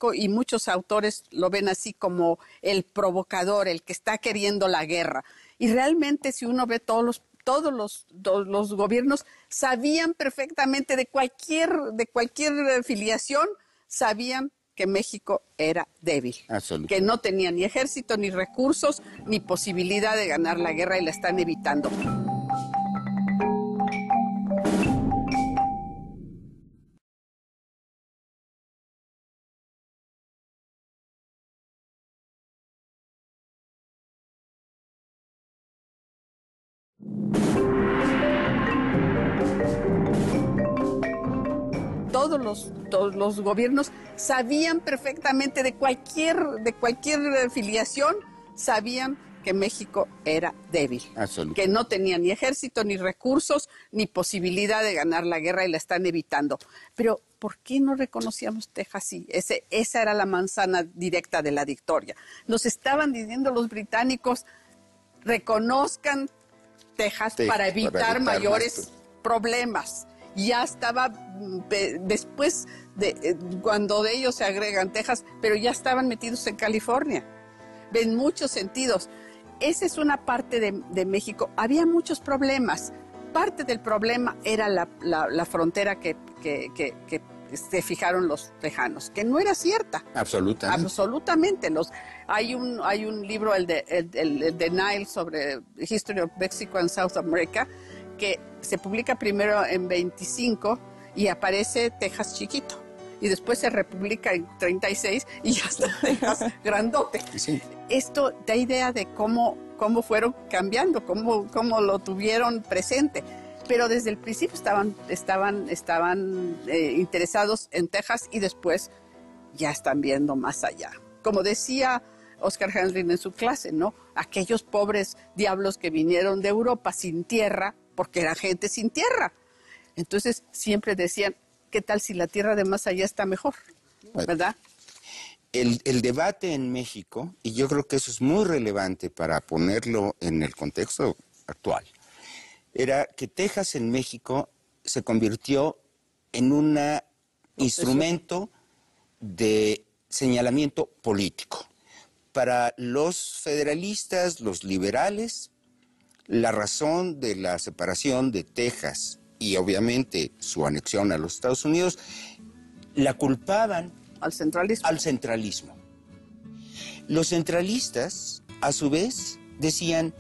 México, y muchos autores lo ven así como el provocador, el que está queriendo la guerra. Y realmente, si uno ve todos los gobiernos sabían perfectamente de cualquier filiación, sabían que México era débil, que no tenía ni ejército, ni recursos, ni posibilidad de ganar la guerra, y la están evitando. Todos los gobiernos sabían perfectamente de cualquier filiación, sabían que México era débil, que no tenía ni ejército, ni recursos, ni posibilidad de ganar la guerra, y la están evitando. Pero ¿por qué no reconocíamos Texas? Sí, esa era la manzana directa de la victoria. Nos estaban diciendo los británicos: reconozcan Texas para evitar mayores problemas. Ya estaba, después de cuando ellos se agregan Texas, pero ya estaban metidos en California, en muchos sentidos. Esa es una parte de México. Había muchos problemas. Parte del problema era la frontera que se fijaron los tejanos, que no era cierta. Absolutamente. Hay un libro, el de Nile, sobre History of Mexico and South America, que se publica primero en 25 y aparece Texas chiquito, y después se republica en 36 y ya está Texas grandote. Sí. Esto da idea de cómo fueron cambiando, cómo lo tuvieron presente. Pero desde el principio estaban interesados en Texas, y después ya están viendo más allá. Como decía Oscar Henry en su clase, ¿no? Aquellos pobres diablos que vinieron de Europa sin tierra, porque era gente sin tierra. Entonces siempre decían: ¿qué tal si la tierra de más allá está mejor? ¿Verdad? El debate en México, y yo creo que eso es muy relevante para ponerlo en el contexto actual, era que Texas en México se convirtió en un instrumento de señalamiento político. Para los federalistas, los liberales, la razón de la separación de Texas y obviamente su anexión a los Estados Unidos la culpaban al centralismo. Los centralistas, a su vez, decían: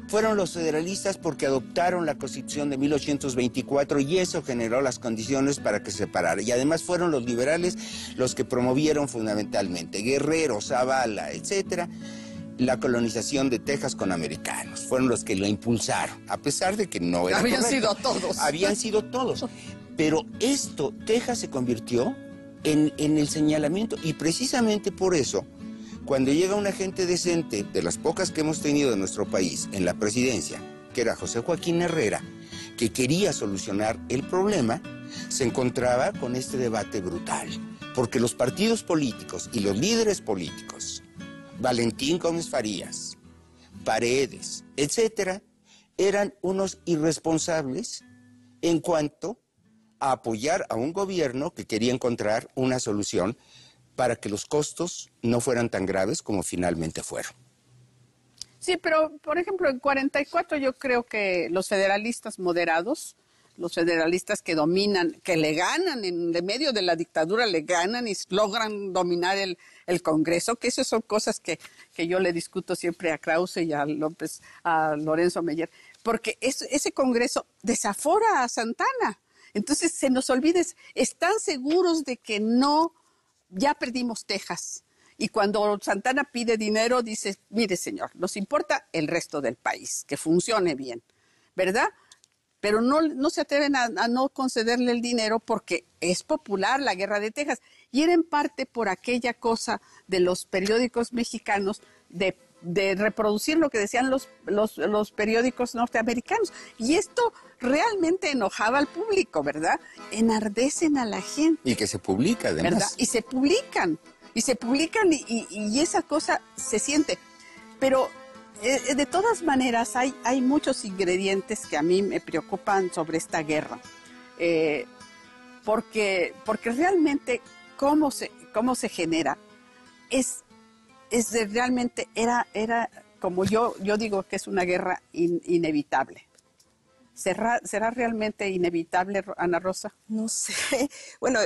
fueron los federalistas porque adoptaron la Constitución de 1824 y eso generó las condiciones para que se separara. Y además fueron los liberales los que promovieron fundamentalmente, Guerrero, Zavala, etcétera, la colonización de Texas con americanos. Fueron los que lo impulsaron, a pesar de que no era Habían correcto. sido todos. Habían sido todos. Pero Texas se convirtió en el señalamiento, y precisamente por eso, cuando llega una gente decente, de las pocas que hemos tenido en nuestro país, en la presidencia, que era José Joaquín Herrera, que quería solucionar el problema, se encontraba con este debate brutal. Porque los partidos políticos y los líderes políticos, Valentín Gómez Farías, Paredes, etcétera, eran unos irresponsables en cuanto a apoyar a un gobierno que quería encontrar una solución para que los costos no fueran tan graves como finalmente fueron. Sí, pero por ejemplo en 44 yo creo que los federalistas moderados, los federalistas que dominan, que le ganan en medio de la dictadura, le ganan y logran dominar el Congreso, que esas son cosas que yo le discuto siempre a Krause y a Lorenzo Meyer, porque ese Congreso desafora a Santana. Entonces se nos olvida, están seguros de que no, ya perdimos Texas. Y cuando Santana pide dinero, dice: mire señor, nos importa el resto del país, que funcione bien, ¿verdad? Pero no se atreven a no concederle el dinero porque es popular la guerra de Texas. Y era en parte por aquella cosa de los periódicos mexicanos de reproducir lo que decían los periódicos norteamericanos. Y esto realmente enojaba al público, ¿verdad? Enardecen a la gente. Y que se publica, además. ¿Verdad? Y se publican y esa cosa se siente. Pero de todas maneras hay muchos ingredientes que a mí me preocupan sobre esta guerra. Porque realmente cómo se genera, realmente era como yo digo que es una guerra inevitable. ¿Será realmente inevitable, Ana Rosa? No sé. Bueno,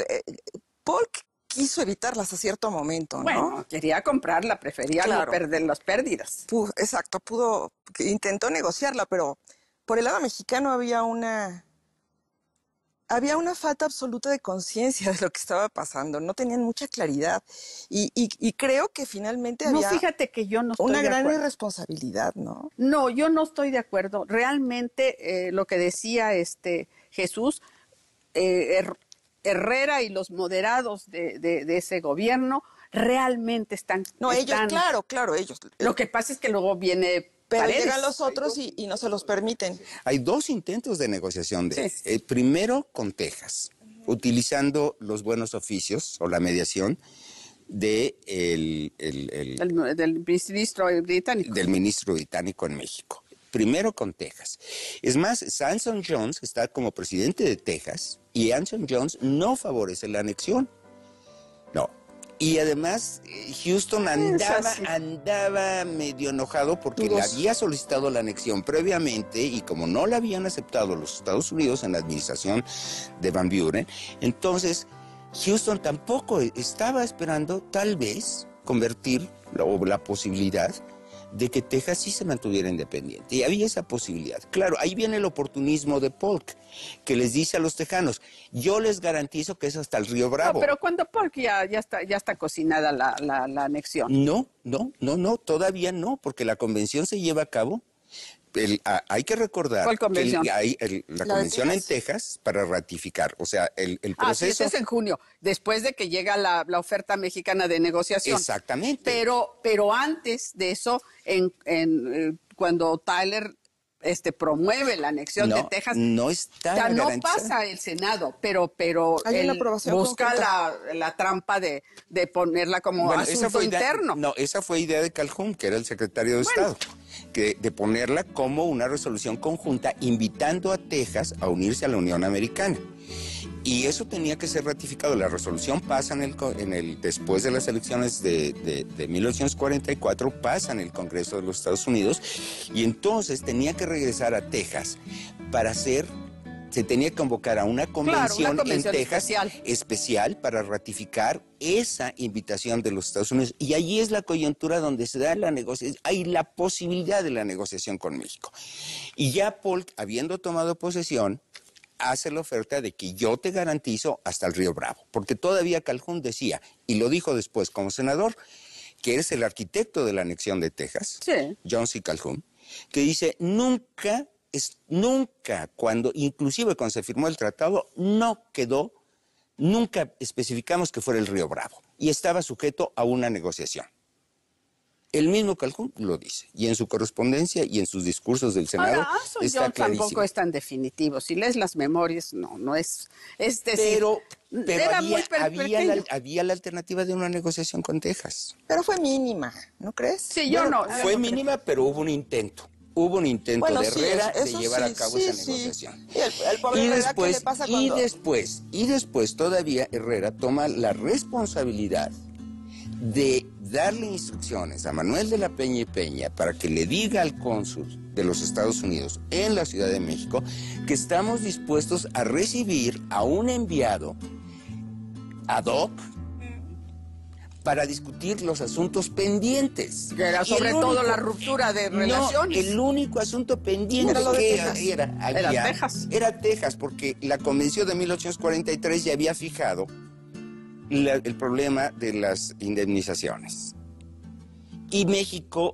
Polk quiso evitarla hasta cierto momento, ¿no? Bueno, quería comprarla, prefería no perder las pérdidas. Exacto, intentó negociarla, pero por el lado mexicano había una falta absoluta de conciencia de lo que estaba pasando, no tenían mucha claridad y creo que finalmente había fíjate que yo no estoy una de gran acuerdo. Irresponsabilidad, ¿no? No, yo no estoy de acuerdo. Realmente lo que decía Jesús, Herrera y los moderados de ese gobierno realmente están... No, ellos, claro, ellos. Lo que pasa es que luego viene... Pero llegan los otros y no se los permiten. Hay 2 intentos de negociación. Primero con Texas, utilizando los buenos oficios o la mediación del ministro británico. Del ministro británico en México. Primero con Texas. Es más, Anson Jones está como presidente de Texas y Anson Jones no favorece la anexión. No. Y además, Houston andaba medio enojado porque le había solicitado la anexión previamente y como no la habían aceptado los Estados Unidos en la administración de Van Buren, entonces Houston tampoco estaba esperando tal vez convertir la posibilidad de que Texas sí se mantuviera independiente. Y había esa posibilidad. Claro, ahí viene el oportunismo de Polk, que les dice a los tejanos, yo les garantizo que es hasta el Río Bravo. No, pero cuando Polk ya está cocinada la anexión. No, todavía no, porque la convención se lleva a cabo. Hay que recordar ¿Cuál convención? Que hay la convención en Texas para ratificar, o sea, el proceso... Sí, es en junio, después de que llega la oferta mexicana de negociación. Exactamente. Pero antes de eso, cuando Tyler promueve la anexión de Texas, no está no pasa el Senado, pero él busca la trampa de ponerla como asunto interno. Esa fue idea de Calhoun, que era el secretario de Estado, de ponerla como una resolución conjunta invitando a Texas a unirse a la Unión Americana. Y eso tenía que ser ratificado. La resolución pasa después de las elecciones de 1944, pasa en el Congreso de los Estados Unidos, y entonces tenía que regresar a Texas se tenía que convocar a una convención en Texas especial para ratificar esa invitación de los Estados Unidos. Y allí es la coyuntura donde se da la negociación, hay la posibilidad de la negociación con México. Y ya Polk, habiendo tomado posesión, hace la oferta de que yo te garantizo hasta el Río Bravo, porque todavía Calhoun decía, y lo dijo después como senador, que eres el arquitecto de la anexión de Texas, John C. Calhoun, que dice, nunca, inclusive cuando se firmó el tratado, nunca especificamos que fuera el Río Bravo, y estaba sujeto a una negociación. El mismo Calhoun lo dice, y en su correspondencia y en sus discursos del Senado está clarísimo. Tampoco es tan definitivo. Si lees las memorias, no es decir, pero era había la alternativa de una negociación con Texas. Pero fue mínima, ¿no crees? Sí, Fue mínima, pero hubo un intento. Hubo un intento de Herrera de llevar a cabo esa negociación. Y el pobre Herrera, ¿qué le pasa cuando...? Y después todavía Herrera toma la responsabilidad de darle instrucciones a Manuel de la Peña y Peña para que le diga al cónsul de los Estados Unidos en la Ciudad de México que estamos dispuestos a recibir a un enviado ad hoc para discutir los asuntos pendientes. Que era sobre todo la ruptura de relaciones. El único asunto pendiente era Texas. Era Texas, porque la Convención de 1843 ya había fijado el problema de las indemnizaciones. Y México